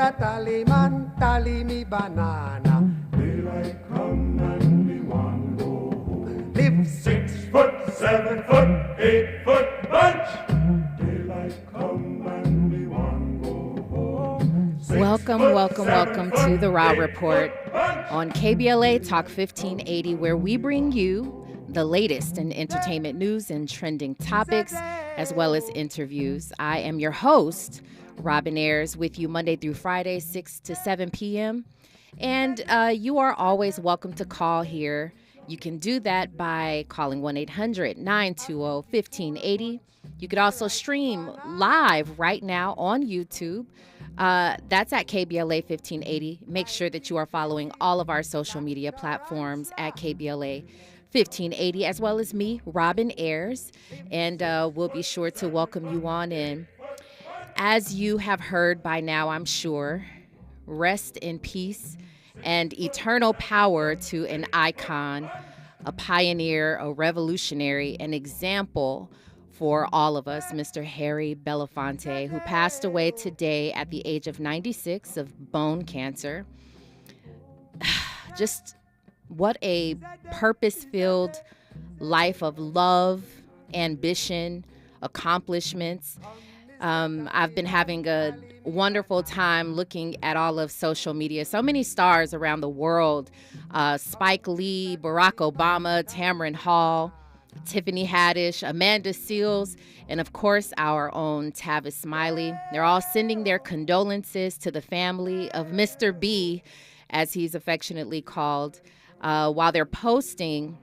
a tally man, tally me banana. Daylight come and me want go home. Live 6 foot, 7 foot, 8 foot bunch. Daylight come and me want go home. Welcome to the Raw Report on KBLA Talk 1580, where we bring you the latest in entertainment news and trending topics, as well as interviews. I am your host, Robin Ayers, with you Monday through Friday, 6 to 7 p.m. And you are always welcome to call here. You can do that by calling 1-800-920-1580. You could also stream live right now on YouTube. That's at KBLA 1580. Make sure that you are following all of our social media platforms at KBLA 1580, as well as me, Robin Ayers, and we'll be sure to welcome you on in. As you have heard by now, I'm sure, rest in peace and eternal power to an icon, a pioneer, a revolutionary, an example for all of us, Mr. Harry Belafonte, who passed away today at the age of 96 of bone cancer. Just what a purpose-filled life of love, ambition, accomplishments. I've been having a wonderful time looking at all of social media. So many stars around the world. Spike Lee, Barack Obama, Tamron Hall, Tiffany Haddish, Amanda Seales, and of course our own Tavis Smiley. They're all sending their condolences to the family of Mr. B, as he's affectionately called, while they're posting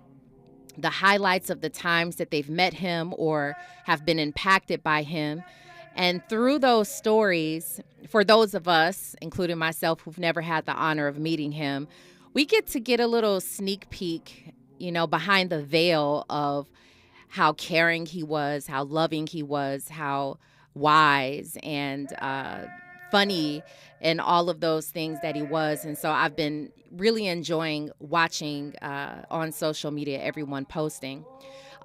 the highlights of the times that they've met him or have been impacted by him. And through those stories, for those of us, including myself, who've never had the honor of meeting him, we get to get a little sneak peek, behind the veil of how caring he was, how loving he was, how wise and funny and all of those things that he was. And so I've been really enjoying watching on social media, everyone posting.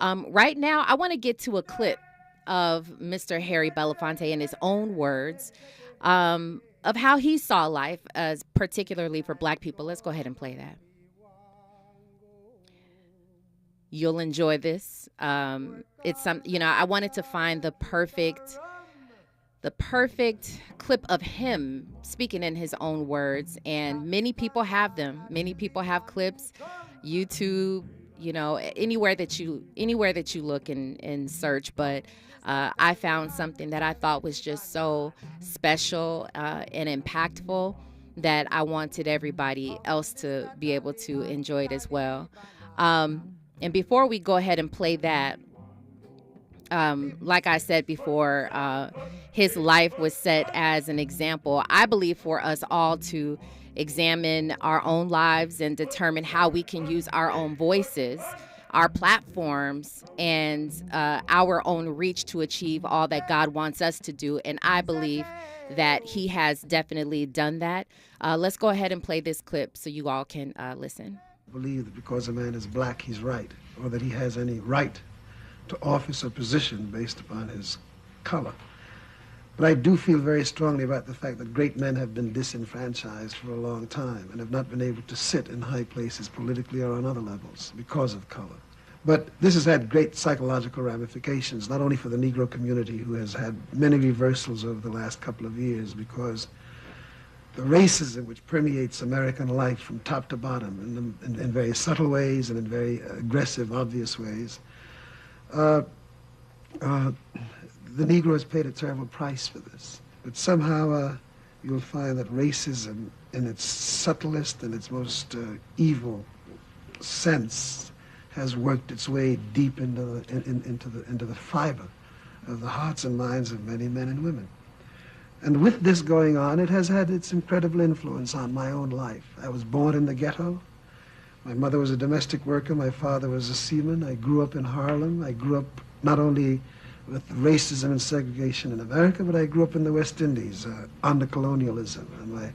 Right now, I want to get to a clip of Mr. Harry Belafonte in his own words of how he saw life, as particularly for Black people. Let's go ahead and play that. You'll enjoy this. It's I wanted to find the perfect clip of him speaking in his own words, and many people have them. Many people have clips, YouTube, anywhere that you look and search. But I found something that I thought was just so special and impactful that I wanted everybody else to be able to enjoy it as well. And before we go ahead and play that, like I said before, his life was set as an example, I believe, for us all to examine our own lives and determine how we can use our own voices, our platforms, and our own reach to achieve all that God wants us to do. And I believe that he has definitely done that. Let's go ahead and play this clip so you all can listen. Believe that because a man is black, he's right, or that he has any right to office or position based upon his color. But I do feel very strongly about the fact that great men have been disenfranchised for a long time and have not been able to sit in high places politically or on other levels because of color. But this has had great psychological ramifications, not only for the Negro community, who has had many reversals over the last couple of years, because the racism which permeates American life from top to bottom in very subtle ways and in very aggressive, obvious ways, the Negro has paid a terrible price for this. But somehow you'll find that racism in its subtlest and its most evil sense has worked its way deep into the fiber of the hearts and minds of many men and women. And with this going on, it has had its incredible influence on my own life. I was born in the ghetto. My mother was a domestic worker. My father was a seaman. I grew up in Harlem. I grew up not only with racism and segregation in America, but I grew up in the West Indies under colonialism. And my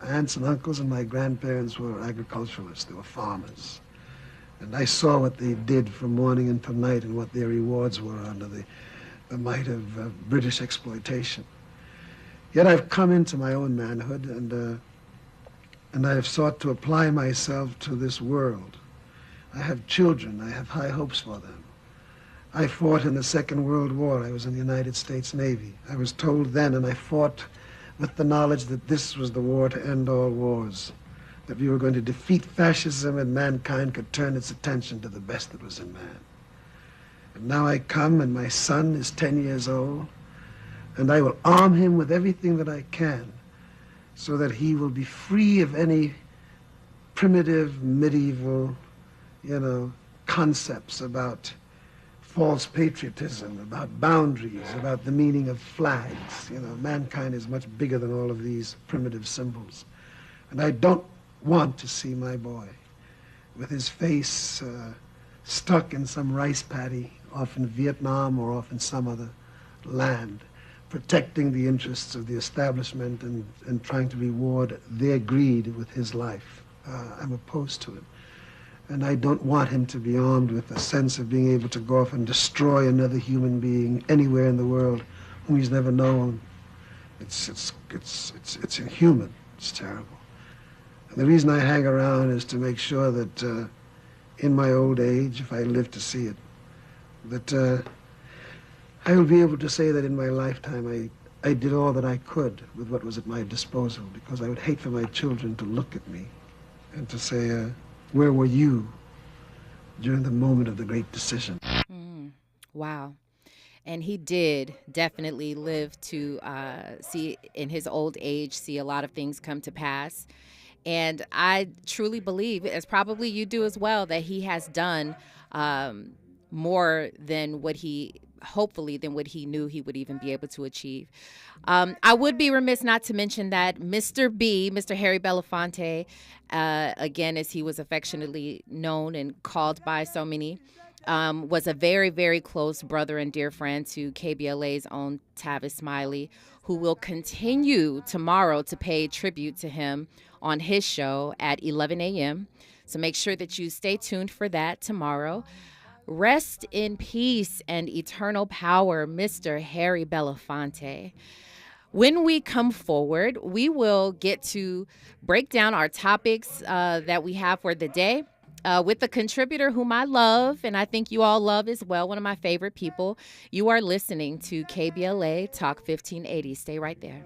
aunts and uncles and my grandparents were agriculturalists. They were farmers. And I saw what they did from morning until night and what their rewards were under the might of British exploitation. Yet I've come into my own manhood, and I have sought to apply myself to this world. I have children. I have high hopes for them. I fought in the Second World War. I was in the United States Navy. I was told then, and I fought with the knowledge that this was the war to end all wars, that we were going to defeat fascism and mankind could turn its attention to the best that was in man. And now I come, and my son is 10 years old, and I will arm him with everything that I can so that he will be free of any primitive, medieval, concepts about false patriotism, about boundaries, about the meaning of flags. Mankind is much bigger than all of these primitive symbols. And I don't want to see my boy with his face stuck in some rice paddy off in Vietnam or off in some other land, protecting the interests of the establishment and trying to reward their greed with his life. I'm opposed to it. And I don't want him to be armed with a sense of being able to go off and destroy another human being anywhere in the world whom he's never known. It's inhuman. It's terrible. And the reason I hang around is to make sure that in my old age, if I live to see it, that I will be able to say that in my lifetime I did all that I could with what was at my disposal, because I would hate for my children to look at me and to say, where were you during the moment of the great decision? Wow. And he did definitely live to see in his old age, see a lot of things come to pass. And I truly believe, as probably you do as well, that he has done more than what he knew he would even be able to achieve. I would be remiss not to mention that Mr. Harry Belafonte, again, as he was affectionately known and called by so many, was a very, very close brother and dear friend to KBLA's own Tavis Smiley, who will continue tomorrow to pay tribute to him on his show at 11 a.m. So make sure that you stay tuned for that tomorrow. Rest in peace and eternal power, Mr. Harry Belafonte. When we come forward, we will get to break down our topics that we have for the day with a contributor whom I love, and I think you all love as well, one of my favorite people. You are listening to KBLA Talk 1580. Stay right there.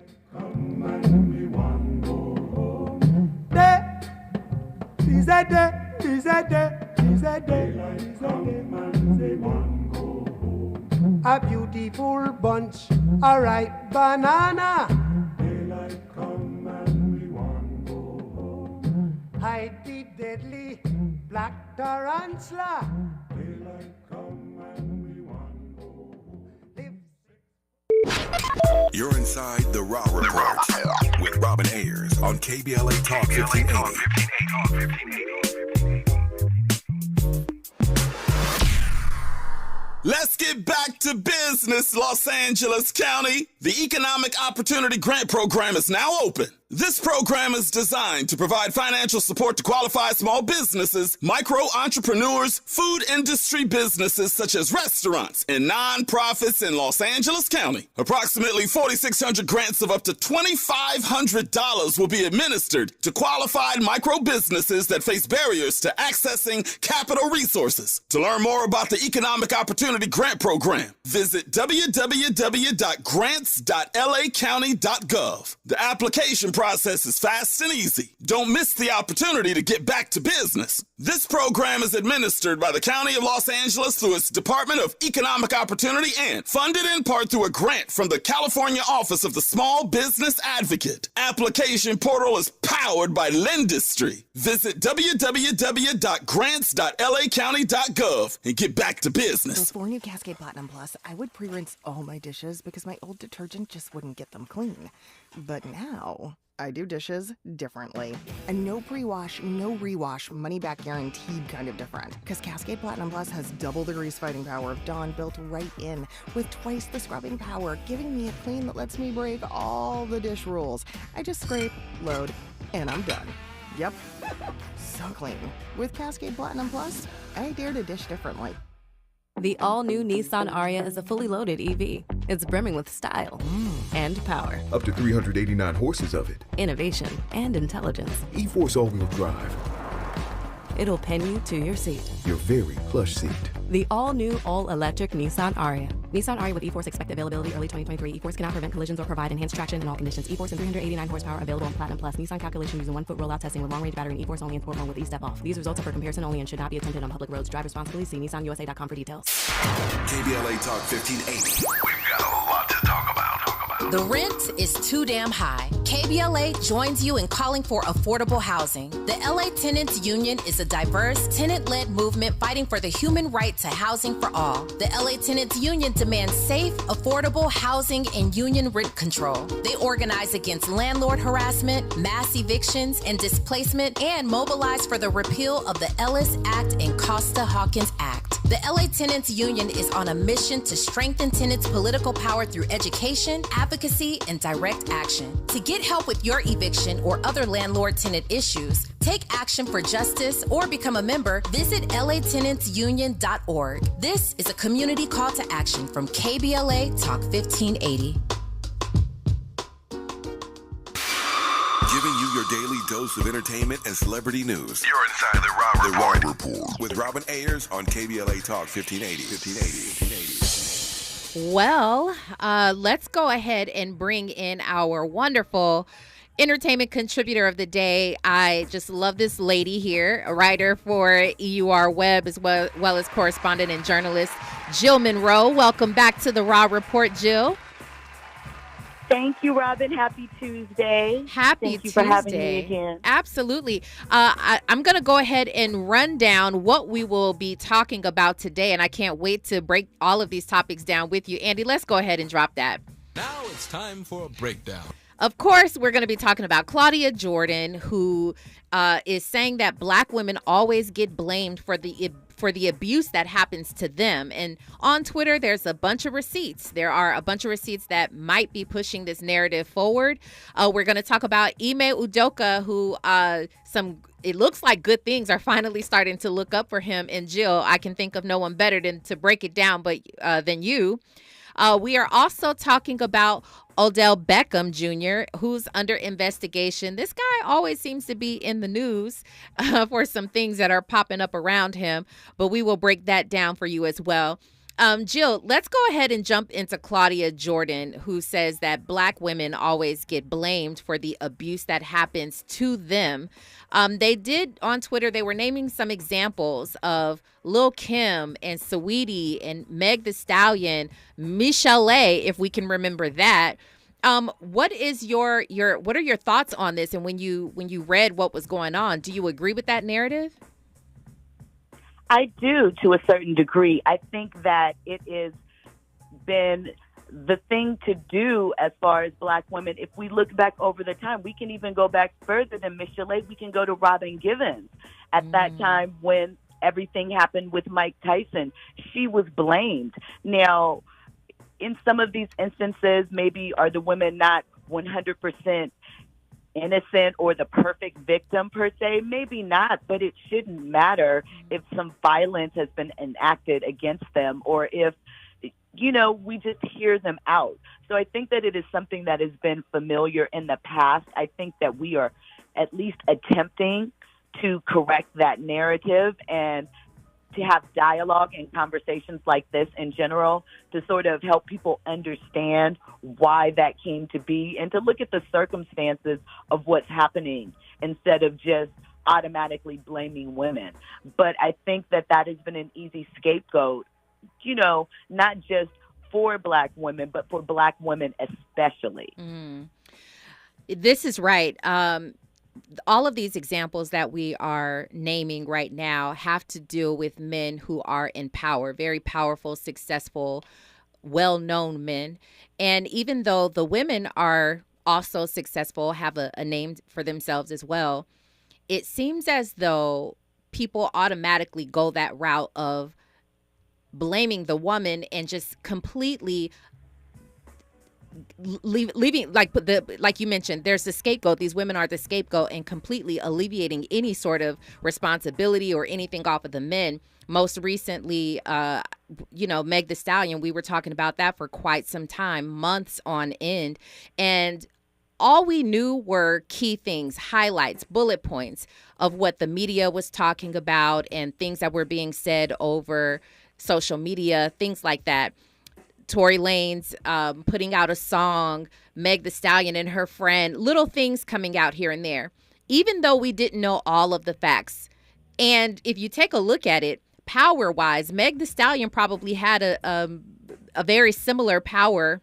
A beautiful bunch, a ripe banana. Daylight come and we want go home. Hide the deadly black tarantula. Daylight come and we want go home. You're inside the Raw Report with Robin Ayers on KBLA Talk 1580. Let's get back to business, Los Angeles County. The Economic Opportunity Grant Program is now open. This program is designed to provide financial support to qualified small businesses, micro entrepreneurs, food industry businesses such as restaurants, and nonprofits in Los Angeles County. Approximately 4,600 grants of up to $2,500 will be administered to qualified micro businesses that face barriers to accessing capital resources. To learn more about the Economic Opportunity Grant Program, visit www.grants.lacounty.gov. The application process is fast and easy. Don't miss the opportunity to get back to business. This program is administered by the County of Los Angeles through its Department of Economic Opportunity and funded in part through a grant from the California Office of the Small Business Advocate. Application portal is powered by Lendistry. Visit www.grants.lacounty.gov and get back to business. Before new Cascade Platinum Plus, I would pre-rinse all my dishes because my old detergent just wouldn't get them clean. But now I do dishes differently. And no pre-wash, no rewash, money-back guaranteed kind of different. Because Cascade Platinum Plus has double the grease fighting power of Dawn built right in, with twice the scrubbing power, giving me a clean that lets me break all the dish rules. I just scrape, load, and I'm done. Yep, so clean. With Cascade Platinum Plus, I dare to dish differently. The all-new Nissan Ariya is a fully loaded EV. It's brimming with style and power. Up to 389 horses of it. Innovation and intelligence. E-Force all-wheel drive. It'll pin you to your seat. Your very plush seat. The all-new, all-electric Nissan Ariya. Nissan Ariya with E-Force expected availability early 2023. E-Force cannot prevent collisions or provide enhanced traction in all conditions. E-Force and 389 horsepower available on Platinum Plus. Nissan calculation using 1-foot rollout testing with long-range battery and E-Force only in sport mode with E-Step off. These results are for comparison only and should not be attempted on public roads. Drive responsibly. See nissanusa.com for details. KBLA Talk 1580. We've got a lot to talk about. The rent is too damn high. KBLA joins you in calling for affordable housing. The LA Tenants Union is a diverse, tenant-led movement fighting for the human right to housing for all. The LA Tenants Union demands safe, affordable housing and union rent control. They organize against landlord harassment, mass evictions, and displacement, and mobilize for the repeal of the Ellis Act and Costa-Hawkins Act. The LA Tenants Union is on a mission to strengthen tenants' political power through education, advocacy, and direct action. To get help with your eviction or other landlord-tenant issues, take action for justice, or become a member, visit latenantsunion.org. This is a community call to action from KBLA Talk 1580. Giving you your daily dose of entertainment and celebrity news. You're inside the Raw Report. With Robin Ayers on KBLA Talk 1580. Well, let's go ahead and bring in our wonderful entertainment contributor of the day. I just love this lady here, a writer for EUR Web as well as correspondent and journalist, Jill Monroe. Welcome back to the Raw Report, Jill. Thank you, Robin. Happy Tuesday. Thank you for having me again. Absolutely. I'm going to go ahead and run down what we will be talking about today, and I can't wait to break all of these topics down with you. Andy, let's go ahead and drop that. Now it's time for a breakdown. Of course, we're going to be talking about Claudia Jordan, who is saying that Black women always get blamed for the abuse that happens to them. And on Twitter, there's a bunch of receipts. There are a bunch of receipts that might be pushing this narrative forward. We're going to talk about Ime Udoka, who it looks like good things are finally starting to look up for him. And Jill, I can think of no one better to break it down than you. We are also talking about Odell Beckham Jr., who's under investigation. This guy always seems to be in the news for some things that are popping up around him, but we will break that down for you as well. Jill, let's go ahead and jump into Claudia Jordan, who says that Black women always get blamed for the abuse that happens to them. They did on Twitter, they were naming some examples of Lil' Kim and Saweetie and Meg Thee Stallion, Michelle, if we can remember that. What are your thoughts on this? And when you read what was going on, do you agree with that narrative? I do, to a certain degree. I think that it has been the thing to do as far as Black women. If we look back over the time, we can even go back further than Michelle. We can go to Robin Givens. At that time when everything happened with Mike Tyson, she was blamed. Now, in some of these instances, maybe are the women not 100% innocent or the perfect victim per se? Maybe not, but it shouldn't matter if some violence has been enacted against them or if, we just hear them out. So I think that it is something that has been familiar in the past. I think that we are at least attempting to correct that narrative and to have dialogue and conversations like this in general to sort of help people understand why that came to be and to look at the circumstances of what's happening instead of just automatically blaming women. But I think that has been an easy scapegoat, not just for Black women, but for Black women especially. This is right. All of these examples that we are naming right now have to deal with men who are in power, very powerful, successful, well-known men. And even though the women are also successful, have a name for themselves as well, it seems as though people automatically go that route of blaming the woman and just completely leaving, like you mentioned, there's the scapegoat. These women are the scapegoat, and completely alleviating any sort of responsibility or anything off of the men. Most recently, Meg Thee Stallion, we were talking about that for quite some time, months on end. And all we knew were key things, highlights, bullet points of what the media was talking about and things that were being said over social media, things like that. Tory Lanez putting out a song, Meg Thee Stallion and her friend, little things coming out here and there, even though we didn't know all of the facts. And if you take a look at it, power-wise, Meg Thee Stallion probably had a very similar power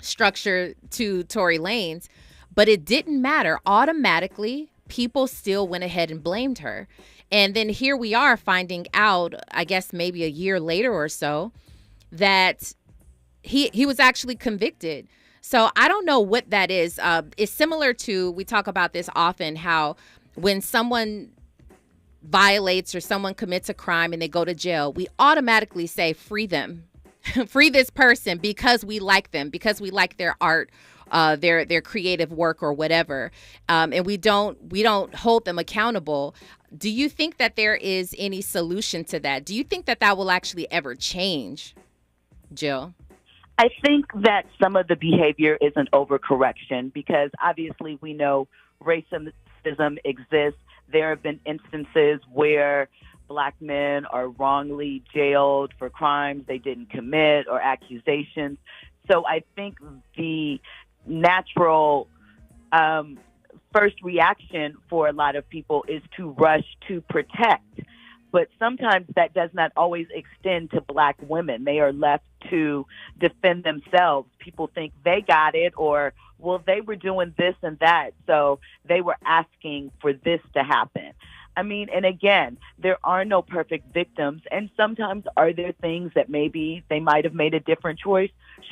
structure to Tory Lanez, but it didn't matter. Automatically, people still went ahead and blamed her. And then here we are finding out, I guess maybe a year later or so, that he was actually convicted. So I don't know what that is. It's similar to, we talk about this often, how when someone violates or someone commits a crime and they go to jail, we automatically say, free them. Free this person because we like them, because we like their art, their creative work or whatever. And we don't hold them accountable. Do you think that there is any solution to that? Do you think that that will actually ever change, Jill? I think that some of the behavior is an overcorrection because obviously we know racism exists. There have been instances where Black men are wrongly jailed for crimes they didn't commit or accusations. So I think the natural first reaction for a lot of people is to rush to protect. But sometimes that does not always extend to Black women. They are left to defend themselves. People think they got it, or, well, they were doing this and that, so they were asking for this to happen. I mean, and again, there are no perfect victims, and sometimes are there things that maybe they might have made a different choice?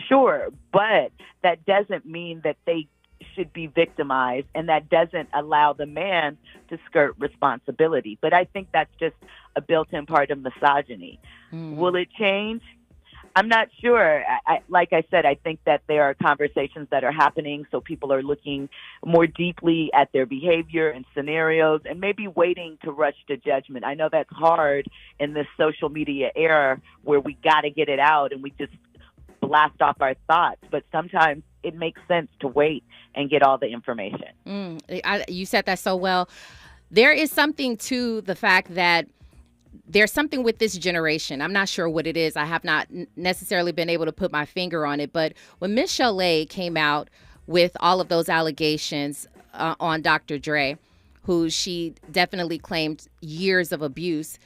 Sure, but that doesn't mean that they should be victimized, and that doesn't allow the man to skirt responsibility. But I think that's just a built-in part of misogyny. Will it change? I'm not sure. Like I said, I think that there are conversations that are happening, so people are looking more deeply at their behavior and scenarios and maybe waiting to rush to judgment. I know that's hard in this social media era where we got to get it out and we just blast off our thoughts, but sometimes it makes sense to wait and get all the information. You said that so well. There is something to the fact that there's something with this generation. I'm not sure what it is. I have not necessarily been able to put my finger on it. But when Miss Chalet came out with all of those allegations on Dr. Dre, who she definitely claimed years of abuse,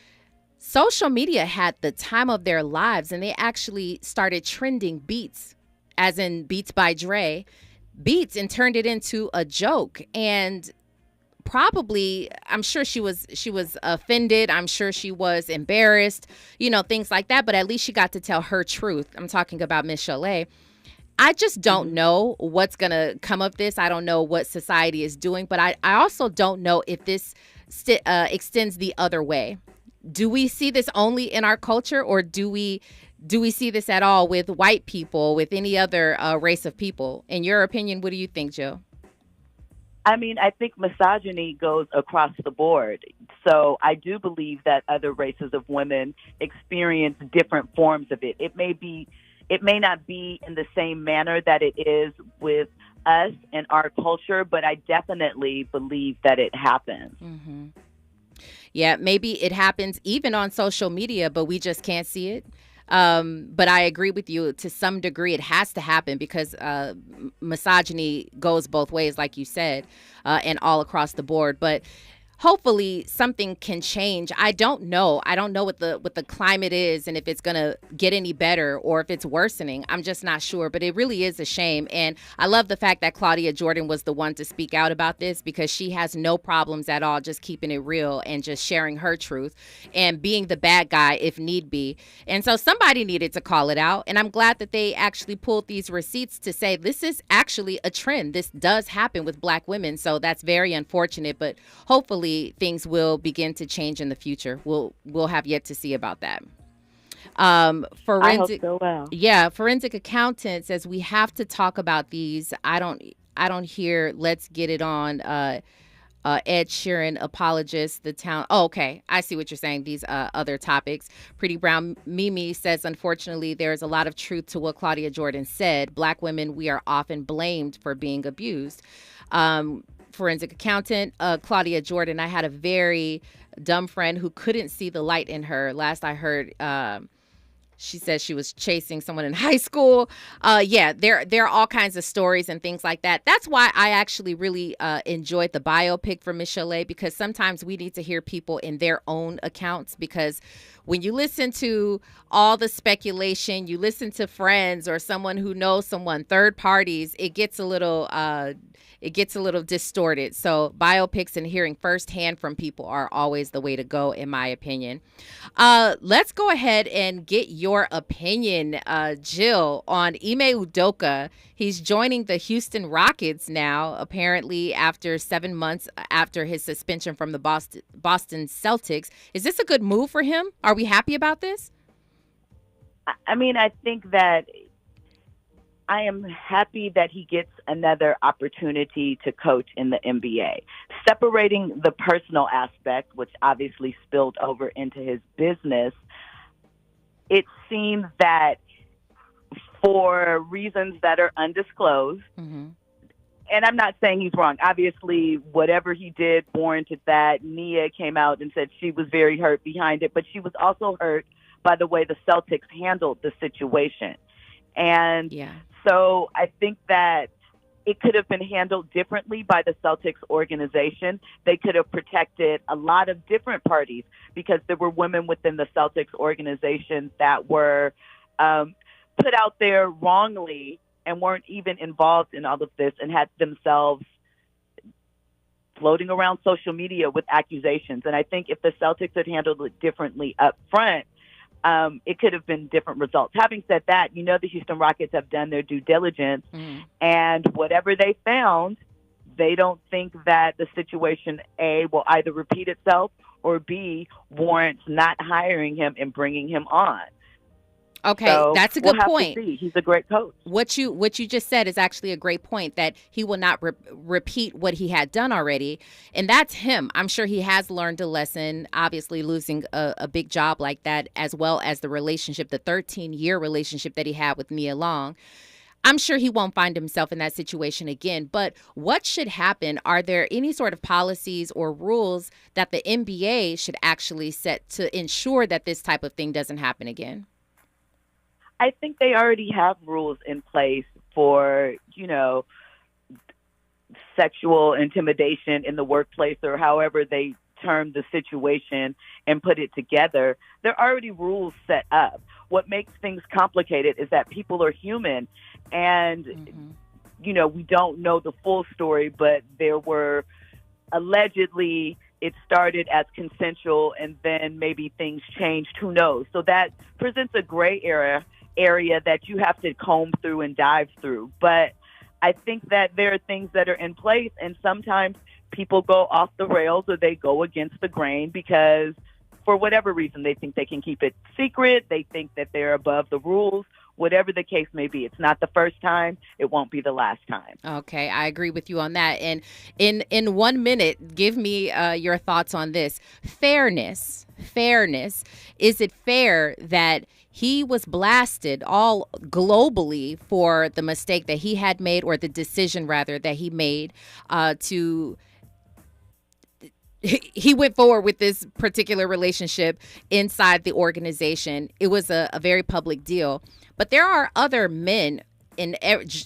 social media had the time of their lives, and they actually started trending beats, as in Beats by Dre, beats, and turned it into a joke. And probably, I'm sure she was offended. I'm sure she was embarrassed, things like that. But at least she got to tell her truth. I'm talking about Miss Chalet. I just don't know what's going to come of this. I don't know what society is doing. But I also don't know if this extends the other way. Do we see this only in our culture, or do we see this at all with white people, with any other race of people? In your opinion, what do you think, Jill? I mean, I think misogyny goes across the board. So I do believe that other races of women experience different forms of it. It may not be in the same manner that it is with us and our culture, but I definitely believe that it happens. Mm-hmm. Yeah, maybe it happens even on social media, but we just can't see it. But I agree with you to some degree. It has to happen because misogyny goes both ways, like you said, and all across the board. But hopefully something can change. I don't know. I don't know what the climate is and if it's going to get any better or if it's worsening. I'm just not sure. But it really is a shame. And I love the fact that Claudia Jordan was the one to speak out about this, because she has no problems at all just keeping it real and just sharing her truth and being the bad guy if need be. And so somebody needed to call it out. And I'm glad that they actually pulled these receipts to say this is actually a trend. This does happen with Black women. So that's very unfortunate. But hopefully things will begin to change in the future. We'll have yet to see about that. Forensic, I hope so well. yeah, forensic accountant says we have to talk about these. I don't hear let's get it on. Ed Sheeran apologist, the town. Oh, okay. I see what you're saying. These other topics. Pretty Brown Mimi says, unfortunately, there's a lot of truth to what Claudia Jordan said. Black women, we are often blamed for being abused. Forensic accountant, Claudia Jordan. I had a very dumb friend who couldn't see the light in her. Last I heard, she says she was chasing someone in high school. Yeah, there are all kinds of stories and things like that. That's why I actually really enjoyed the biopic for Miss Chalet, because sometimes we need to hear people in their own accounts, because when you listen to all the speculation, you listen to friends or someone who knows someone, third parties, it gets a little distorted. So biopics and hearing firsthand from people are always the way to go, in my opinion. Let's go ahead and get your opinion, Jill, on Ime Udoka. He's joining the Houston Rockets now, apparently after 7 months after his suspension from the Boston Celtics. Is this a good move for him? Are we happy about this? I mean, I think that I am happy that he gets another opportunity to coach in the NBA. Separating the personal aspect, which obviously spilled over into his business, it seems that for reasons that are undisclosed, and I'm not saying he's wrong. Obviously, whatever he did warranted that. Nia came out and said she was very hurt behind it, but she was also hurt by the way the Celtics handled the situation. And so I think that it could have been handled differently by the Celtics organization. They could have protected a lot of different parties, because there were women within the Celtics organization that were put out there wrongly and weren't even involved in all of this, and had themselves floating around social media with accusations. And I think if the Celtics had handled it differently up front, it could have been different results. Having said that, the Houston Rockets have done their due diligence, and whatever they found, they don't think that the situation, A, will either repeat itself, or B, warrants not hiring him and bringing him on. Okay, so that's a good point. To see. He's a great coach. What you just said is actually a great point, that he will not repeat what he had done already. And that's him. I'm sure he has learned a lesson, obviously losing a big job like that, as well as the relationship, the 13-year relationship that he had with Nia Long. I'm sure he won't find himself in that situation again. But what should happen? Are there any sort of policies or rules that the NBA should actually set to ensure that this type of thing doesn't happen again? I think they already have rules in place for, sexual intimidation in the workplace, or however they term the situation and put it together. There are already rules set up. What makes things complicated is that people are human, and, we don't know the full story, but there were allegedly, it started as consensual and then maybe things changed. Who knows? So that presents a gray area that you have to comb through and dive through. But I think that there are things that are in place, and sometimes people go off the rails or they go against the grain because for whatever reason they think they can keep it secret. They think that they're above the rules. Whatever the case may be, it's not the first time. It won't be the last time. Okay, I agree with you on that. And in 1 minute, give me your thoughts on this. Fairness. Is it fair that he was blasted all globally for the mistake that he had made, or the decision rather that he made he went forward with this particular relationship inside the organization. It was a very public deal. But there are other men in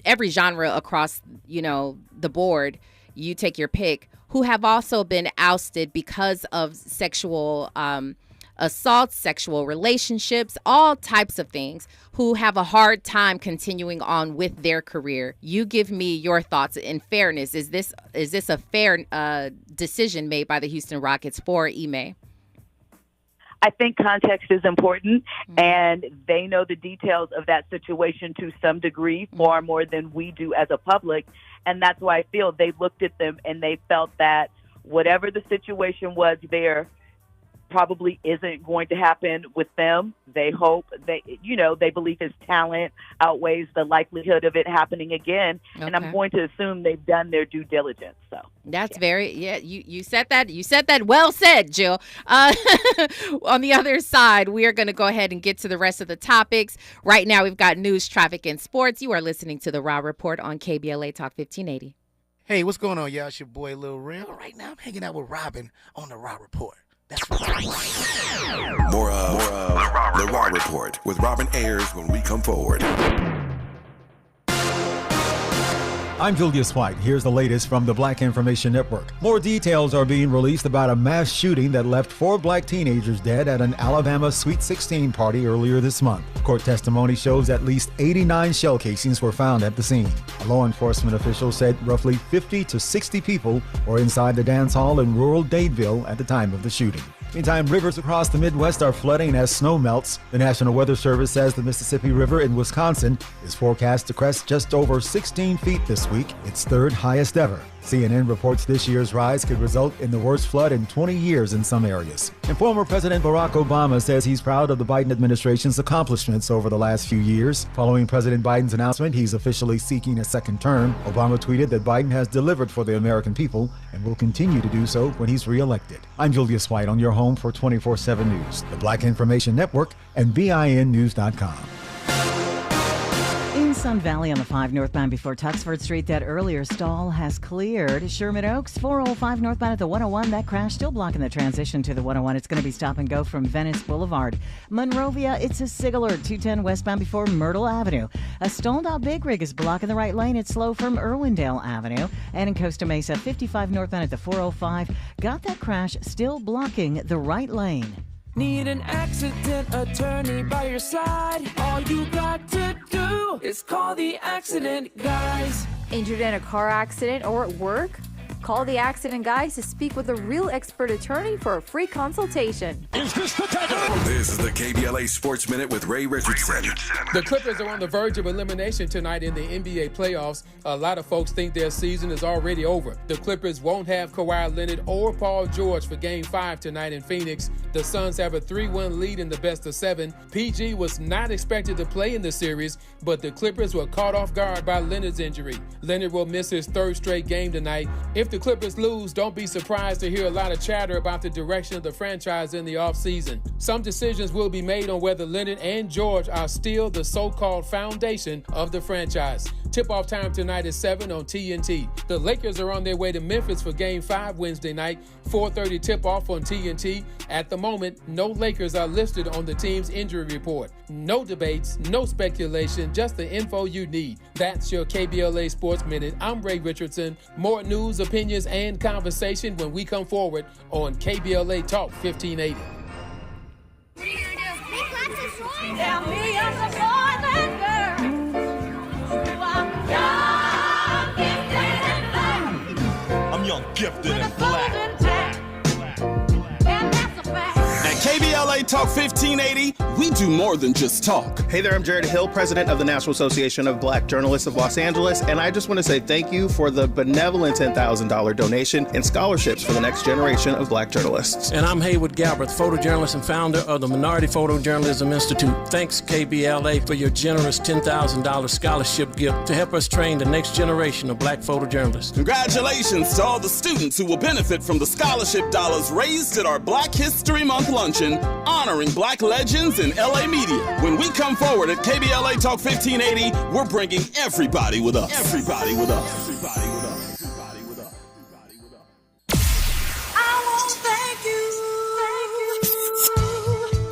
every genre across, the board, you take your pick, who have also been ousted because of sexual assaults, sexual relationships, all types of things, who have a hard time continuing on with their career. You give me your thoughts. In fairness, is this a fair decision made by the Houston Rockets for Ime? I think context is important, and they know the details of that situation to some degree, far more than we do as a public. And that's why I feel they looked at them and they felt that whatever the situation was there, probably isn't going to happen with them. They hope they believe his talent outweighs the likelihood of it happening again. Okay. And I'm going to assume they've done their due diligence. So that's you said that. You said that. Well said, Jill. On the other side, we are going to go ahead and get to the rest of the topics. Right now, we've got news, traffic, and sports. You are listening to the Raw Report on KBLA Talk 1580. Hey, what's going on, y'all? It's your boy, Lil Real. Right now, I'm hanging out with Robin on the Raw Report. That's what's right. More of the Raw Report with Robin Ayers when we come forward. I'm Julius White. Here's the latest from the Black Information Network. More details are being released about a mass shooting that left 4 black teenagers dead at an Alabama Sweet 16 party earlier this month. Court testimony shows at least 89 shell casings were found at the scene. A law enforcement official said roughly 50 to 60 people were inside the dance hall in rural Dadeville at the time of the shooting. Meantime, rivers across the Midwest are flooding as snow melts. The National Weather Service says the Mississippi River in Wisconsin is forecast to crest just over 16 feet this week, its 3rd highest ever. CNN reports this year's rise could result in the worst flood in 20 years in some areas. And former President Barack Obama says he's proud of the Biden administration's accomplishments over the last few years. Following President Biden's announcement he's officially seeking a second term, Obama tweeted that Biden has delivered for the American people and will continue to do so when he's reelected. I'm Julius White on your home for 24/7 News, the Black Information Network, and BINnews.com. In Sun Valley on the 5 northbound before Tuxford Street, that earlier stall has cleared. Sherman Oaks, 405 northbound at the 101. That crash still blocking the transition to the 101. It's going to be stop and go from Venice Boulevard. Monrovia, it's a Sigler, 210 westbound before Myrtle Avenue. A stalled out big rig is blocking the right lane. It's slow from Irwindale Avenue. And in Costa Mesa, 55 northbound at the 405. Got that crash still blocking the right lane. Need an accident attorney by your side? All you got to do is call the accident guys. Injured in a car accident or at work? Call the accident guys to speak with a real expert attorney for a free consultation. Is this the tackle? This is the KBLA Sports Minute with Ray Richardson. The Clippers are on the verge of elimination tonight in the NBA playoffs. A lot of folks think their season is already over. The Clippers won't have Kawhi Leonard or Paul George for Game 5 tonight in Phoenix. The Suns have a 3-1 lead in the best of 7. PG was not expected to play in the series, but the Clippers were caught off guard by Leonard's injury. Leonard will miss his 3rd straight game tonight. If the Clippers lose, don't be surprised to hear a lot of chatter about the direction of the franchise in the offseason. Some decisions will be made on whether Leonard and George are still the so-called foundation of the franchise. Tip-off time tonight is 7 on TNT. The Lakers are on their way to Memphis for Game 5 Wednesday night. 4:30 tip-off on TNT. At the moment, no Lakers are listed on the team's injury report. No debates, no speculation, just the info you need. That's your KBLA Sports Minute. I'm Ray Richardson. More news, opinions, and conversation when we come forward on KBLA Talk 1580. Tell me I'm the boy that girl. I'm young, gifted, and black. At KBLA Talk 1580, we do more than just talk. Hey there, I'm Jared Hill, president of the National Association of Black Journalists of Los Angeles, and I just want to say thank you for the benevolent $10,000 donation and scholarships for the next generation of black journalists. And I'm Haywood Galbraith, photojournalist and founder of the Minority Photojournalism Institute. Thanks, KBLA, for your generous $10,000 scholarship gift to help us train the next generation of black photojournalists. Congratulations to all the students who will benefit from the scholarship dollars raised at our Black History Month luncheon, honoring black legends in LA media. When we come forward at KBLA Talk 1580, we're bringing everybody with us. Everybody with us. Everybody with us. Everybody with us. Everybody with us. I won't thank you.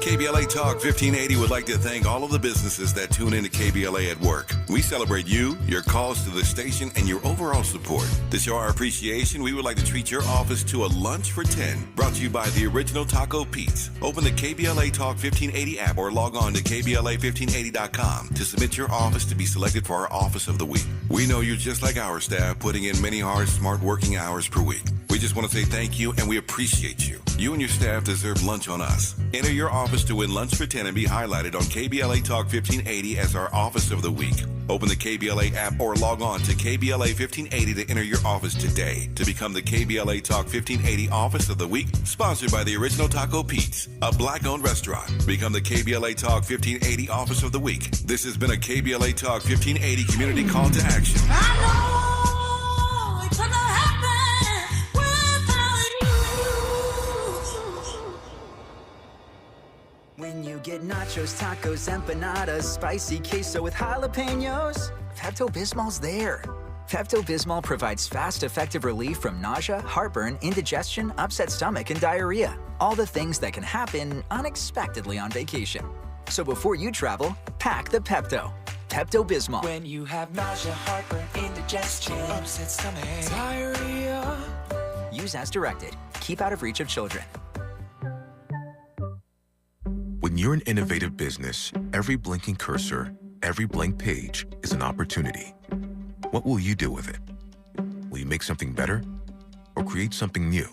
KBLA Talk 1580 would like to thank all of the businesses that tune into KBLA at work. We celebrate you, your calls to the station, and your overall support. To show our appreciation, we would like to treat your office to a lunch for 10, brought to you by the Original Taco Pete's. Open the KBLA Talk 1580 app or log on to KBLA1580.com to submit your office to be selected for our Office of the Week. We know you're just like our staff, putting in many hard, smart working hours per week. We We just want to say thank you and we appreciate you. You and your staff deserve lunch on us. Enter your office to win lunch for 10 and be highlighted on KBLA Talk 1580 as our Office of the Week. Open the KBLA app or log on to KBLA 1580 to enter your office today to become the KBLA Talk 1580 Office of the Week, sponsored by the Original Taco Pete's, a black-owned restaurant. Become the KBLA Talk 1580 Office of the Week. This has been a KBLA Talk 1580 community call to action. When you get nachos, tacos, empanadas, spicy queso with jalapenos, Pepto-Bismol's there. Pepto-Bismol provides fast, effective relief from nausea, heartburn, indigestion, upset stomach, and diarrhea. All the things that can happen unexpectedly on vacation. So before you travel, pack the Pepto. Pepto-Bismol. When you have nausea, heartburn, indigestion, upset stomach, diarrhea. Use as directed. Keep out of reach of children. When you're an innovative business, every blinking cursor, every blank page is an opportunity. What will you do with it? Will you make something better or create something new?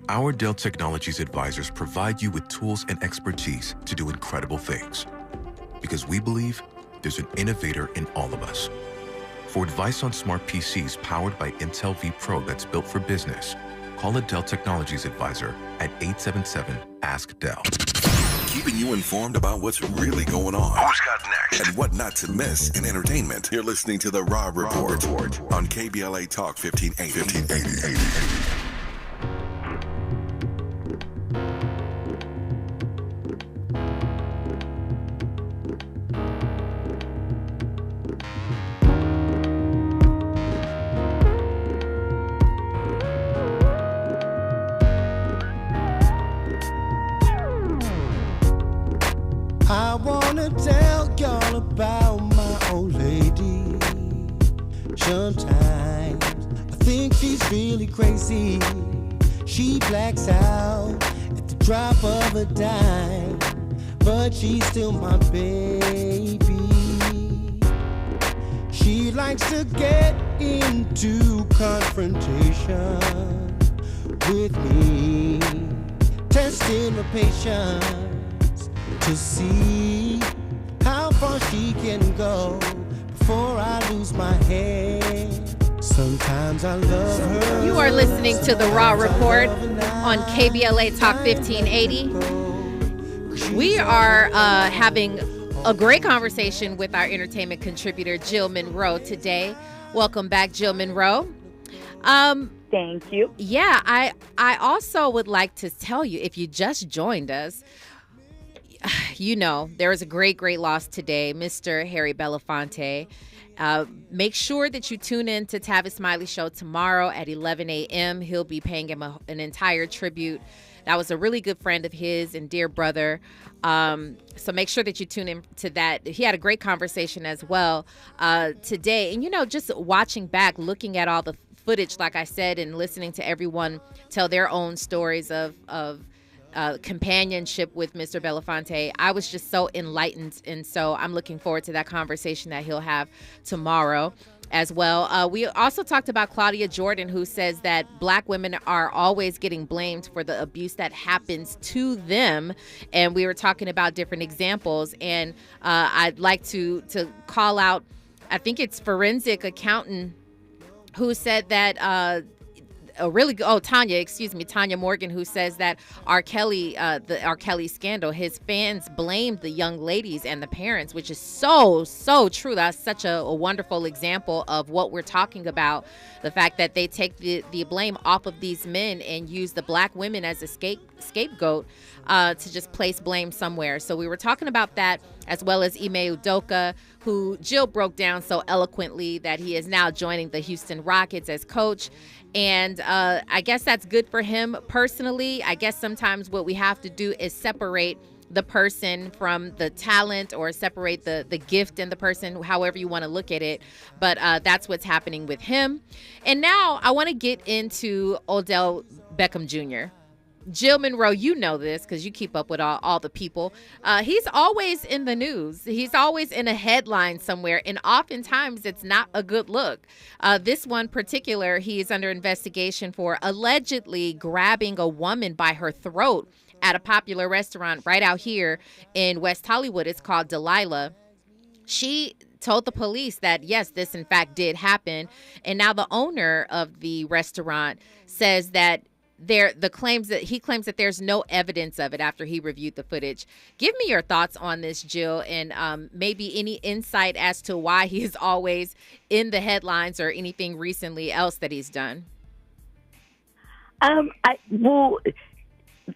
Our Dell Technologies advisors provide you with tools and expertise to do incredible things. Because we believe there's an innovator in all of us. For advice on smart PCs powered by Intel V Pro that's built for business, call a Dell Technologies advisor at 877-ASK-DELL. Keeping you informed about what's really going on. Who's got next? And what not to miss in entertainment. You're listening to The Rob Report on KBLA Talk 1580. I wanna tell y'all about my old lady. Sometimes I think she's really crazy. She blacks out at the drop of a dime, but she's still my baby. She likes to get into confrontation with me, testing her patience to see how far she can go before I lose my head. Sometimes I love her. You are listening to The Raw Report on KBLA Talk 1580. We are having a great conversation with our entertainment contributor, Jill Monroe, today. Welcome back, Jill Monroe. Thank you. Yeah, I also would like to tell you, if you just joined us, you know, there was a great loss today, Mr. Harry Belafonte. Make sure that you tune in to Tavis Smiley Show tomorrow at 11 a.m. He'll be paying him an entire tribute. That was a really good friend of his and dear brother. So make sure that you tune in to that. He had a great conversation as well today. And, you know, just watching back, looking at all the footage, like I said, and listening to everyone tell their own stories of companionship with Mr. Belafonte, I was just so enlightened, and so I'm looking forward to that conversation that he'll have tomorrow as well. We also talked about Claudia Jordan, who says that Black women are always getting blamed for the abuse that happens to them, and we were talking about different examples, and I'd like to call out, I think it's forensic accountant who said that Tanya Morgan, who says that R. Kelly, the R. Kelly scandal, his fans blamed the young ladies and the parents, which is so true. That's such a wonderful example of what we're talking about. The fact that they take the blame off of these men and use the Black women as a scapegoat to just place blame somewhere. So we were talking about that, as well as Ime Udoka, who Jill broke down so eloquently that he is now joining the Houston Rockets as coach. And I guess that's good for him personally. I guess sometimes what we have to do is separate the person from the talent, or separate the gift in the person, however you want to look at it. But that's what's happening with him. And now I want to get into Odell Beckham Jr. Jill Monroe, you know this because you keep up with all the people. He's always in the news. He's always in a headline somewhere, and oftentimes it's not a good look. This one particular, he is under investigation for allegedly grabbing a woman by her throat at a popular restaurant right out here in West Hollywood. It's called Delilah. She told the police that, yes, this in fact did happen. And now the owner of the restaurant says that he claims that there's no evidence of it after he reviewed the footage. Give me your thoughts on this, Jill, and maybe any insight as to why he is always in the headlines or anything recently else that he's done.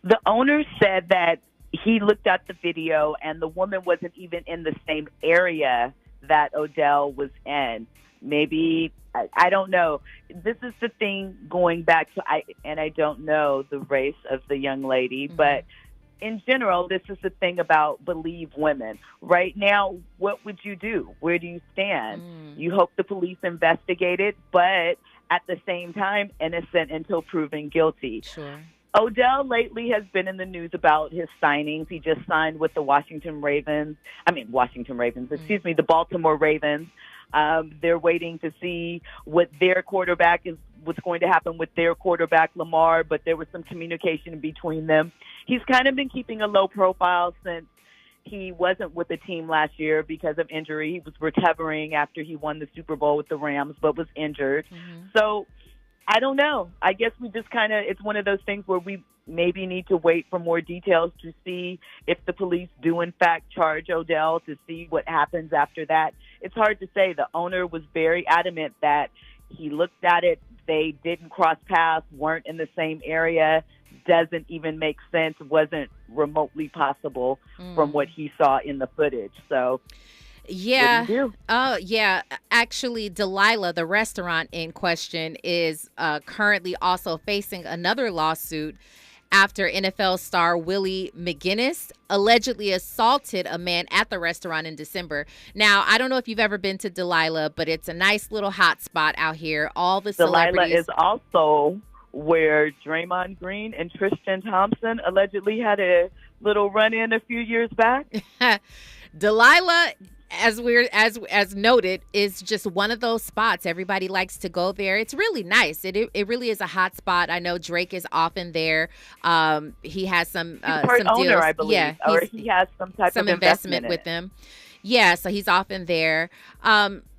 The owner said that he looked at the video and the woman wasn't even in the same area that Odell was in. Maybe, I don't know. This is the thing going back to, I don't know the race of the young lady, but in general, this is the thing about believe women. Right now, what would you do? Where do you stand? You hope the police investigate it, but at the same time, innocent until proven guilty. Sure. Odell lately has been in the news about his signings. He just signed with the the Baltimore Ravens. They're waiting to see what's going to happen with their quarterback, Lamar, but there was some communication between them. He's kind of been keeping a low profile since he wasn't with the team last year because of injury. He was recovering after he won the Super Bowl with the Rams, but was injured. So I don't know. I guess we just it's one of those things where we maybe need to wait for more details to see if the police do in fact charge Odell, to see what happens after that. It's hard to say. The owner was very adamant that he looked at it. They didn't cross paths, weren't in the same area. Doesn't even make sense. Wasn't remotely possible from what he saw in the footage. So yeah. Yeah. Actually, Delilah, the restaurant in question, is currently also facing another lawsuit after NFL star Willie McGinnis allegedly assaulted a man at the restaurant in December. Now, I don't know if you've ever been to Delilah, but it's a nice little hot spot out here. All the celebrities. Delilah is also where Draymond Green and Tristan Thompson allegedly had a little run-in a few years back. Delilah, as noted, is just one of those spots. Everybody likes to go there. It's really nice. It really is a hot spot. I know Drake is often there. He has some some owner, deals. I believe, yeah, or he has some type of investment with them. Yeah, so he's often there.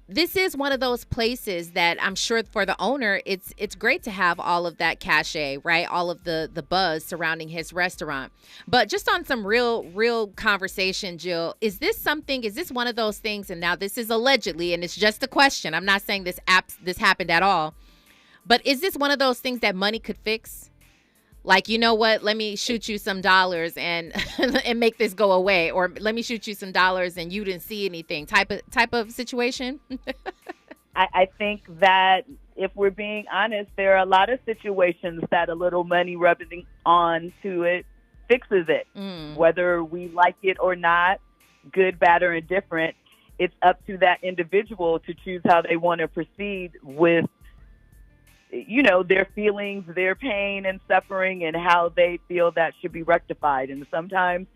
This is one of those places that I'm sure for the owner, it's great to have all of that cachet, right? All of the buzz surrounding his restaurant. But just on some real conversation, Jill, is this one of those things? And now this is allegedly, and it's just a question. I'm not saying this happened at all. But is this one of those things that money could fix? Like, you know what, let me shoot you some dollars and and make this go away. Or let me shoot you some dollars and you didn't see anything type of situation? I think that if we're being honest, there are a lot of situations that a little money rubbing on to it fixes it. Whether we like it or not, good, bad, or indifferent, it's up to that individual to choose how they want to proceed with their feelings, their pain and suffering, and how they feel that should be rectified. And sometimes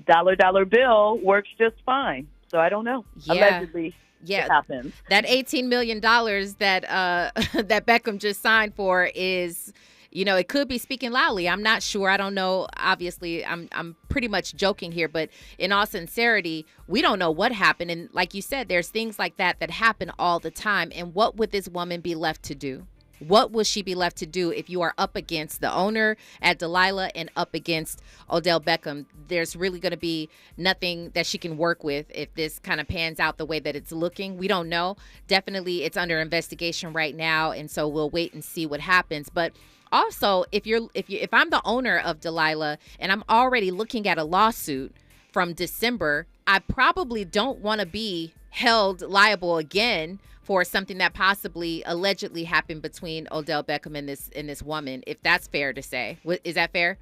dollar bill works just fine. So I don't know. Yeah. Allegedly, yeah, it happens. That $18 million that that Beckham just signed for is, it could be speaking loudly. I'm not sure. I don't know. Obviously, I'm pretty much joking here, but in all sincerity, we don't know what happened. And like you said, there's things like that happen all the time. And what would this woman be left to do? What will she be left to do if you are up against the owner at Delilah and up against Odell Beckham? There's really going to be nothing that she can work with if this kind of pans out the way that it's looking. We don't know. Definitely, it's under investigation right now, and so we'll wait and see what happens. But also, if I'm the owner of Delilah and I'm already looking at a lawsuit from December, I probably don't want to be held liable again for something that possibly allegedly happened between Odell Beckham and this woman, if that's fair to say. Is that fair?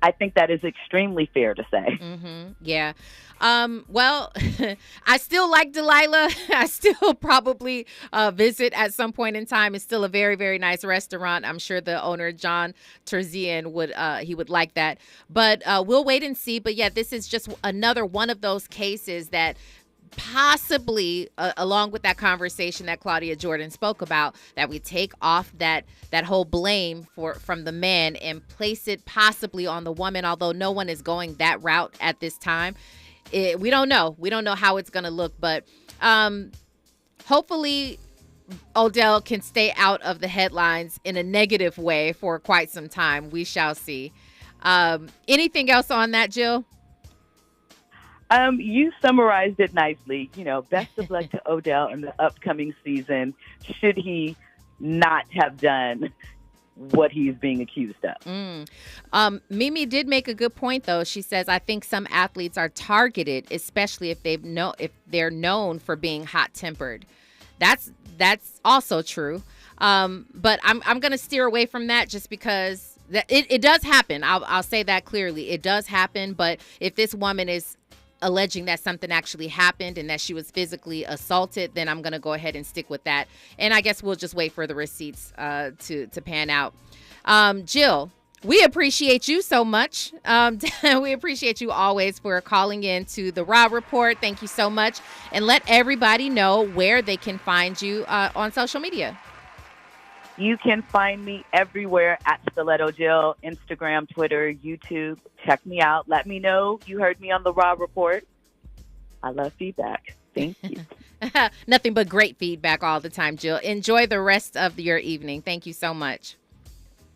I think that is extremely fair to say. Mm-hmm. Yeah. Well, I still like Delilah. I still probably visit at some point in time. It's still a very, very nice restaurant. I'm sure the owner, John Terzian, would like that. But we'll wait and see. But yeah, this is just another one of those cases that possibly, along with that conversation that Claudia Jordan spoke about, that we take off that whole blame from the man and place it possibly on the woman, although no one is going that route at this time. We don't know. We don't know how it's going to look, but hopefully Odell can stay out of the headlines in a negative way for quite some time. We shall see. Anything else on that, Jill? You summarized it nicely. Best of luck to Odell in the upcoming season, should he not have done what he's being accused of. Mimi did make a good point, though. She says, I think some athletes are targeted, especially if they're known for being hot-tempered. That's also true. But I'm going to steer away from that just because it does happen. I'll say that clearly. It does happen. But if this woman is alleging that something actually happened and that she was physically assaulted, then I'm going to go ahead and stick with that. And I guess we'll just wait for the receipts to pan out. Jill, we appreciate you so much. We appreciate you always for calling in to the Raw Report. Thank you so much. And let everybody know where they can find you on social media. You can find me everywhere at Stiletto Jill, Instagram, Twitter, YouTube. Check me out. Let me know you heard me on the Raw Report. I love feedback. Thank you. Nothing but great feedback all the time, Jill. Enjoy the rest of your evening. Thank you so much.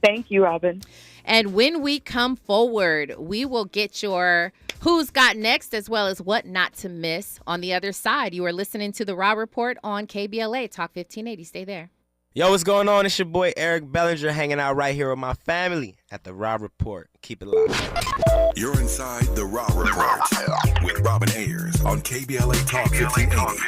Thank you, Robin. And when we come forward, we will get your Who's Got Next as well as what not to miss on the other side. You are listening to the Raw Report on KBLA Talk 1580. Stay there. Yo, what's going on? It's your boy Eric Bellinger hanging out right here with my family at the Raw Report. Keep it locked. You're inside the Raw Report with Robin Ayers on KBLA Talk 1580.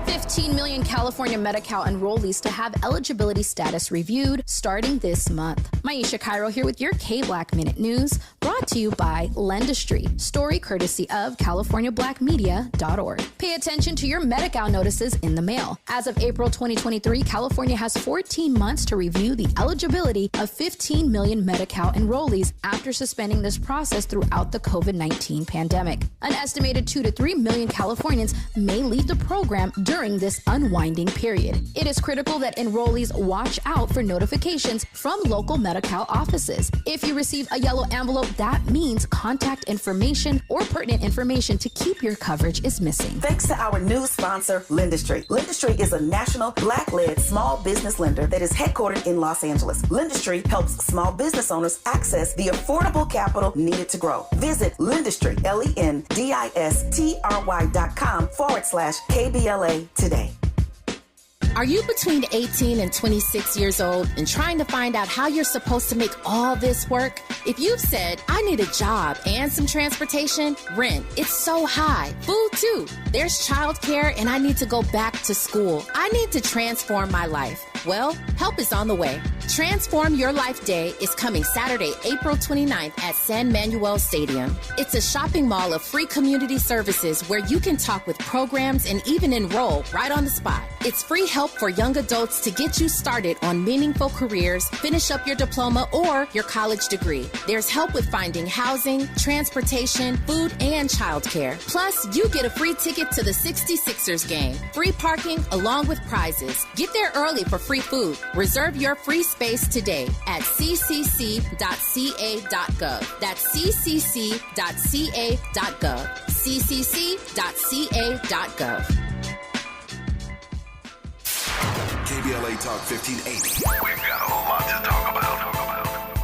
15 million California Medi-Cal enrollees to have eligibility status reviewed starting this month. Maisha Cairo here with your K-Black Minute News, brought to you by Lendistry, story courtesy of CaliforniaBlackMedia.org. Pay attention to your Medi-Cal notices in the mail. As of April 2023, California has 14 months to review the eligibility of 15 million Medi-Cal enrollees after suspending this process throughout the COVID-19 pandemic. An estimated 2 to 3 million Californians may leave the program during this unwinding period. It is critical that enrollees watch out for notifications from local Medi-Cal offices. If you receive a yellow envelope, that means contact information or pertinent information to keep your coverage is missing. Thanks to our new sponsor, Lendistry. Lendistry is a national Black-led small business lender that is headquartered in Los Angeles. Lendistry helps small business owners access the affordable capital needed to grow. Visit Lendistry, LENDISTRY.com/KBLA today. Are you between 18 and 26 years old and trying to find out how you're supposed to make all this work? If you've said, I need a job and some transportation, rent, it's so high. Food too. There's childcare and I need to go back to school. I need to transform my life. Well, help is on the way. Transform Your Life Day is coming Saturday, April 29th at San Manuel Stadium. It's a shopping mall of free community services where you can talk with programs and even enroll right on the spot. It's free help for young adults to get you started on meaningful careers, finish up your diploma or your college degree. There's help with finding housing, transportation, food, and childcare. Plus, you get a free ticket to the 66ers game, free parking along with prizes. Get there early for free food. Reserve your free space today at ccc.ca.gov. That's ccc.ca.gov. ccc.ca.gov. KBLA Talk 1580. We've got a whole lot to talk about.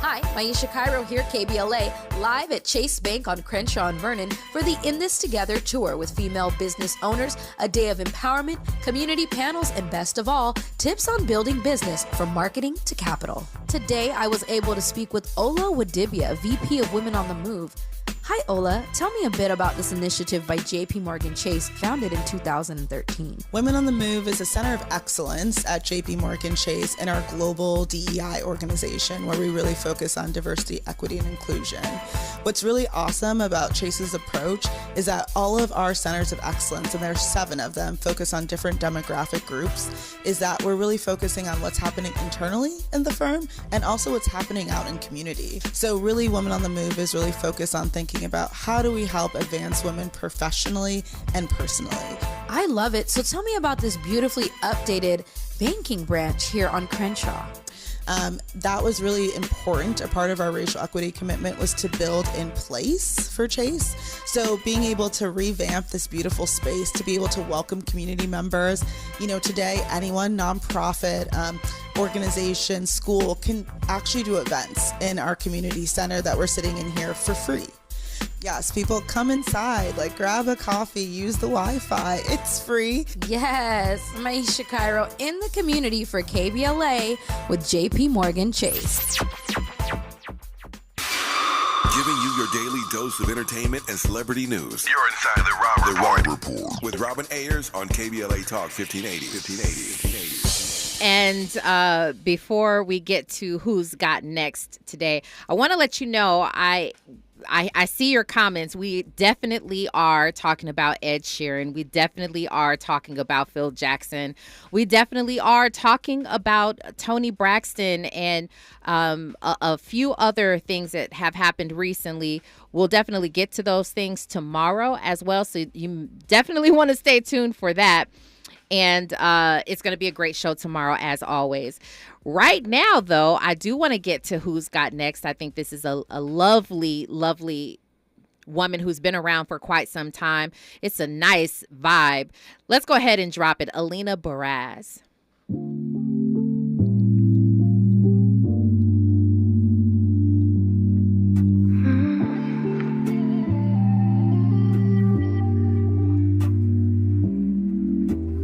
Hi, Maisha Cairo here, KBLA, live at Chase Bank on Crenshaw and Vernon for the In This Together tour with female business owners, a day of empowerment, community panels, and best of all, tips on building business from marketing to capital. Today, I was able to speak with Ola Wadibia, VP of Women on the Move. Hi, Ola. Tell me a bit about this initiative by JP Morgan Chase, founded in 2013. Women on the Move is a center of excellence at JP Morgan Chase and our global DEI organization, where we really focus on diversity, equity, and inclusion. What's really awesome about Chase's approach is that all of our centers of excellence, and there's 7 of them, focus on different demographic groups, is that we're really focusing on what's happening internally in the firm and also what's happening out in community. So really, Women on the Move is really focused on thinking about how do we help advance women professionally and personally. I love it. So tell me about this beautifully updated banking branch here on Crenshaw. That was really important. A part of our racial equity commitment was to build in place for Chase. So being able to revamp this beautiful space, to be able to welcome community members. Today, anyone, nonprofit, organization, school can actually do events in our community center that we're sitting in here for free. Yes, people come inside, grab a coffee, use the Wi-Fi. It's free. Yes, Maisha Cairo in the community for KBLA with JP Morgan Chase. Giving you your daily dose of entertainment and celebrity news. You're inside the Rob Report. With Robin Ayers on KBLA Talk 1580. And before we get to who's got next today, I want to let you know I see your comments. We definitely are talking about Ed Sheeran. We definitely are talking about Phil Jackson. We definitely are talking about Toni Braxton and a few other things that have happened recently. We'll definitely get to those things tomorrow as well. So you definitely want to stay tuned for that. And it's going to be a great show tomorrow, as always. Right now, though, I do want to get to who's got next. I think this is a lovely, lovely woman who's been around for quite some time. It's a nice vibe. Let's go ahead and drop it. Alina Baraz.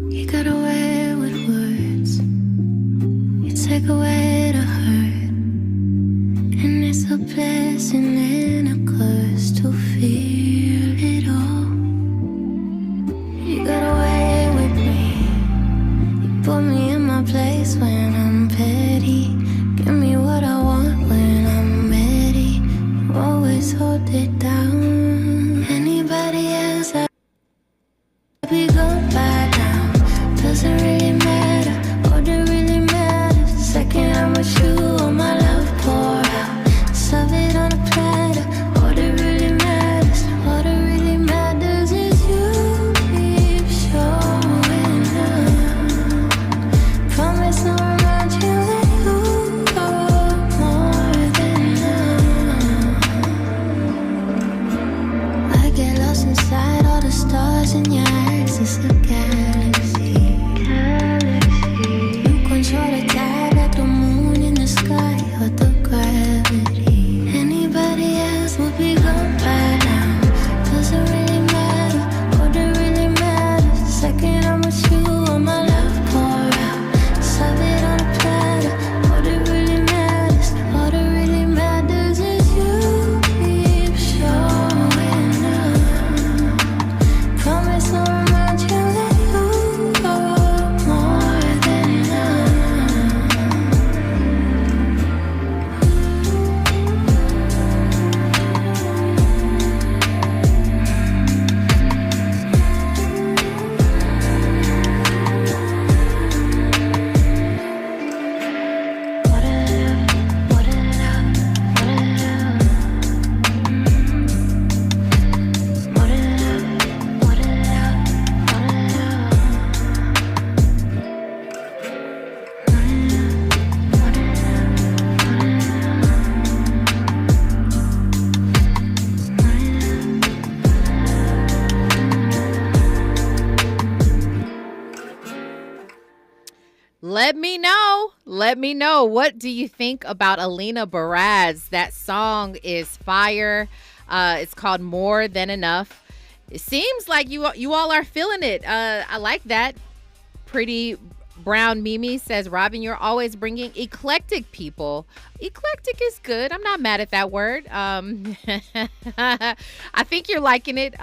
You got away with words, you take away the hurt, and it's a blessing and a curse to feel it all. You got away with me, you put me in my place when I'm petty. Give me what I want when I'm ready, you always hold it down. Anybody else I'd be gone by now. Doesn't really matter, all that really matters. The second I'm with you, all my love pour out. Serve it on a platter, all that really matters. All that really matters is you keep showing up. Promise I'll remind you that you are more than enough. I get lost inside all the stars in your axis of galaxy. Control the tide like the moon in the sky or the gravity. Anybody else would be gone by now. Doesn't really matter, all that really matters. The second I'm with you, all my love pour out. Serve it on a platter, all that really matters. All that really matters is you keep showing up. Promise I'll remind you that you are more than enough. Let me know. What do you think about Alina Baraz? That song is fire. It's called More Than Enough. It seems like you all are feeling it. I like that. Pretty Brown Mimi says, Robin, you're always bringing eclectic people. Eclectic is good. I'm not mad at that word. I think you're liking it.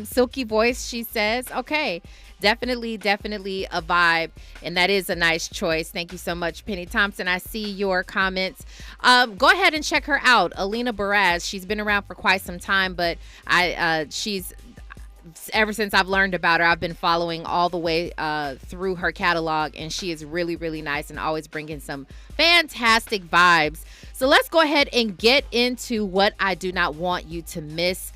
Silky voice, she says. Okay. Definitely a vibe. And that is a nice choice. Thank you so much, Penny Thompson. I see your comments. Go ahead and check her out. Alina Baraz. She's been around for quite some time, but she's ever since I've learned about her, I've been following all the way through her catalog, and she is really, really nice and always bringing some fantastic vibes. So let's go ahead and get into what I do not want you to miss.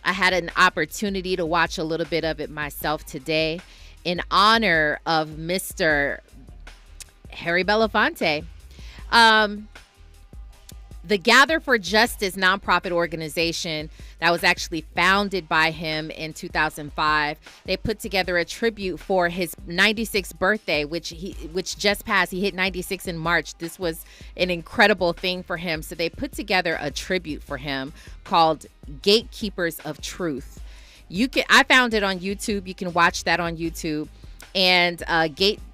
I had an opportunity to watch a little bit of it myself today in honor of Mr. Harry Belafonte. The Gather for Justice nonprofit organization that was actually founded by him in 2005. They put together a tribute for his 96th birthday, which just passed. He hit 96 in March. This was an incredible thing for him. So they put together a tribute for him called Gatekeepers of Truth. I found it on YouTube. You can watch that on YouTube. And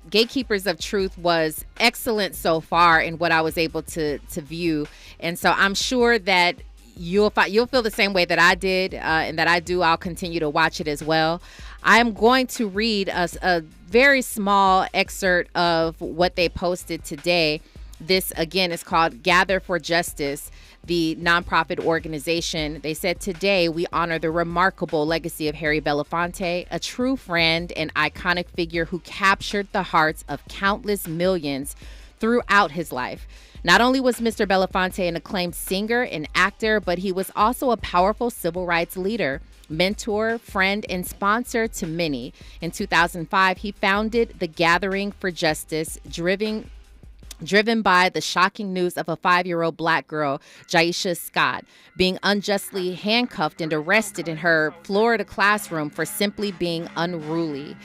Gatekeepers of Truth was excellent so far in what I was able to view. And so I'm sure that you'll feel the same way that I did and that I do. I'll continue to watch it as well. I'm going to read a very small excerpt of what they posted today. This, again, is called Gather for Justice, the nonprofit organization. They said, today we honor the remarkable legacy of Harry Belafonte, a true friend and iconic figure who captured the hearts of countless millions throughout his life. Not only was Mr. Belafonte an acclaimed singer and actor, but he was also a powerful civil rights leader, mentor, friend, and sponsor to many. In 2005, he founded the Gathering for Justice, driven by the shocking news of a 5-year-old black girl, Jaisha Scott, being unjustly handcuffed and arrested in her Florida classroom for simply being unruly.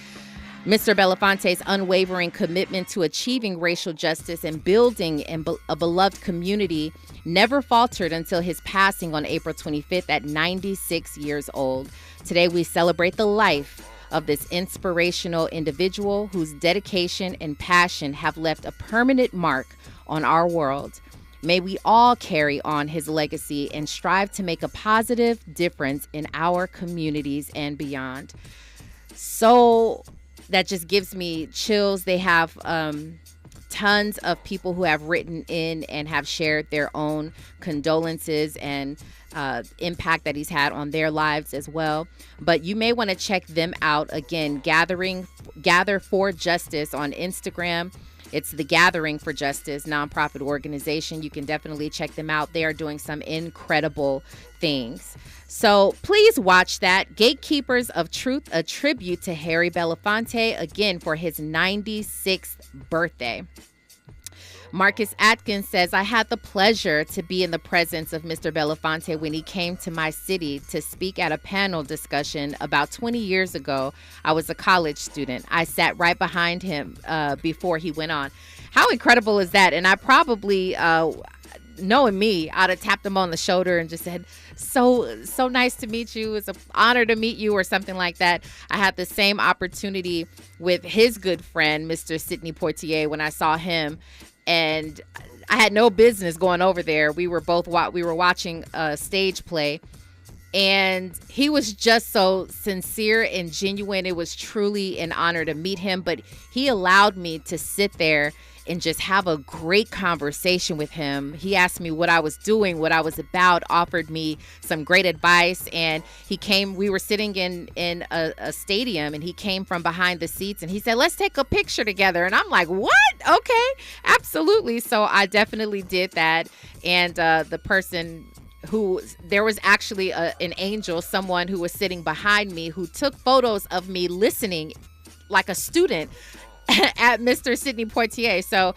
Mr. Belafonte's unwavering commitment to achieving racial justice and building a beloved community never faltered until his passing on April 25th at 96 years old. Today, we celebrate the life of this inspirational individual whose dedication and passion have left a permanent mark on our world. May we all carry on his legacy and strive to make a positive difference in our communities and beyond. So that just gives me chills. They have tons of people who have written in and have shared their own condolences and impact that he's had on their lives as well. But you may want to check them out. Again, Gather for Justice on Instagram. It's the Gathering for Justice nonprofit organization. You can definitely check them out. They are doing some incredible things. So please watch that. Gatekeepers of Truth, a tribute to Harry Belafonte, again, for his 96th birthday. Marcus Atkins says, I had the pleasure to be in the presence of Mr. Belafonte when he came to my city to speak at a panel discussion about 20 years ago. I was a college student. I sat right behind him before he went on. How incredible is that? And I probably, knowing me, I'd have tapped him on the shoulder and just said, so nice to meet you. It's an honor to meet you, or something like that. I had the same opportunity with his good friend, Mr. Sidney Poitier, when I saw him. And I had no business going over there. We were watching a stage play, and he was just so sincere and genuine. It was truly an honor to meet him, but he allowed me to sit there and just have a great conversation with him. He asked me what I was doing, what I was about, offered me some great advice. And we were sitting in a stadium, and he came from behind the seats and he said, let's take a picture together. And I'm like, what? Okay, absolutely. So I definitely did that. And the person there was actually an angel, someone who was sitting behind me, who took photos of me listening like a student at Mr. Sidney Poitier. So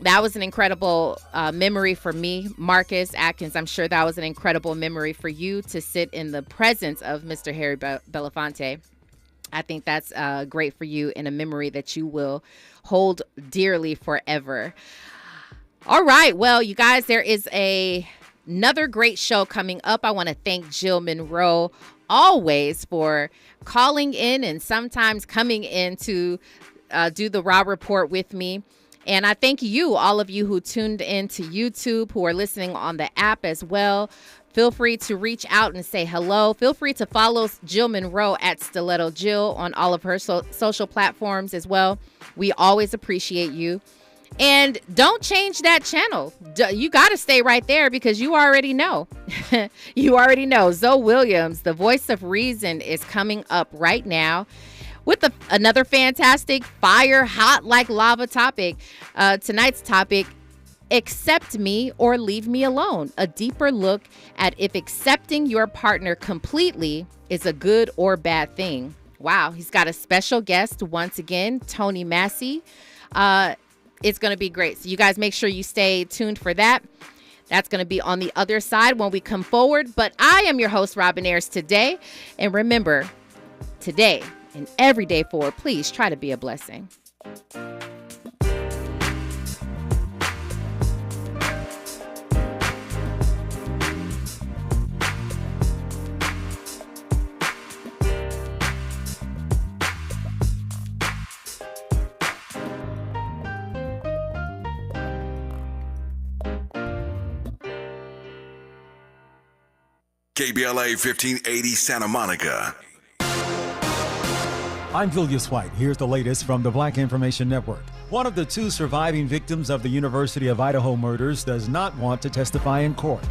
that was an incredible memory for me. Marcus Atkins, I'm sure that was an incredible memory for you to sit in the presence of Mr. Harry Belafonte. I think that's great for you, and a memory that you will hold dearly forever. All right. Well, you guys, there is another great show coming up. I want to thank Jill Monroe always for calling in and sometimes coming in to do the Raw Report with me. And I thank you, all of you who tuned in to YouTube, who are listening on the app as well. Feel free to reach out and say hello. Feel free to follow Jill Monroe at Stiletto Jill on all of her social platforms as well. We always appreciate you. And don't change that channel. You got to stay right there because you already know. You already know. Zoe Williams, the voice of reason, is coming up right now with another fantastic fire, hot like lava topic. Tonight's topic, accept me or leave me alone. A deeper look at if accepting your partner completely is a good or bad thing. Wow, he's got a special guest once again, Tony Massey. It's going to be great. So you guys make sure you stay tuned for that. That's going to be on the other side when we come forward. But I am your host, Robin Ayers, today. And remember, today and every day forward, please try to be a blessing. KBLA 1580 Santa Monica. I'm Julius White. Here's the latest from the Black Information Network. One of the 2 surviving victims of the University of Idaho murders does not want to testify in court.